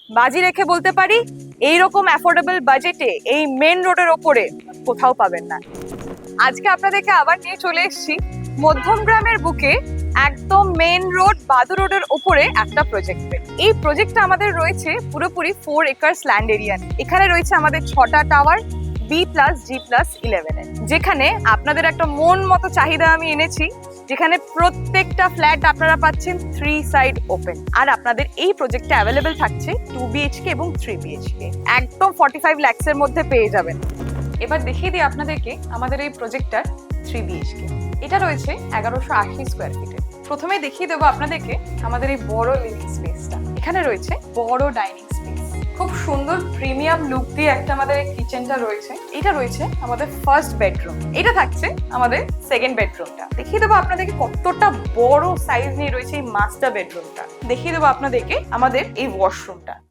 বাজি রেখে বলতে পারি এইরকম অ্যাফোর্ডেবল বাজেটে এই মেন রোডের ওপরে কোথাও পাবেন না। আজকে আপনাদেরকে আবার নিয়ে চলে এসেছি মধ্যমগ্রামের বুকে, একদম মেন রোড বাদু রোডের ওপরে একটা প্রজেক্টে। এই প্রজেক্টটা আমাদের রয়েছে পুরোপুরি 4 একর্স ল্যান্ড এরিয়া। এখানে রয়েছে আমাদের 6টা টাওয়ার B+G+11 যেখানে আপনাদের একটা মন মতো চাহিদা আমি এনেছি, যেখানে প্রত্যেকটা ফ্ল্যাট আপনারা পাচ্ছেন 3 সাইড ওপেন। আর আপনাদের এই প্রজেক্টে অ্যাভেলেবেল থাকছে 2 BHK এবং 3 BHK, একদম 45 লাখসের মধ্যে পেয়ে যাবেন। এবার দেখিয়ে দিই আপনাদেরকে আমাদের এই প্রজেক্টটার 3 BHK। এটা রয়েছে 1180 স্কোয়ার ফিটের। প্রথমে দেখিয়ে দেবো আপনাদেরকে আমাদের এই বড় লিভিং স্পেসটা। এখানে রয়েছে বড় ডাইনিং স্পেস, খুব সুন্দর প্রিমিয়াম লুক দিয়ে একটা আমাদের এই কিচেনটা রয়েছে। এটা রয়েছে আমাদের ফার্স্ট বেডরুম, এটা থাকছে আমাদের সেকেন্ড বেডরুমটা। দেখিয়ে দেবো আপনাদেরকে কতটা বড় সাইজ নিয়ে রয়েছে এই মাস্টার বেডরুমটা। দেখিয়ে দেবো আপনাদেরকে আমাদের এই ওয়াশরুমটা।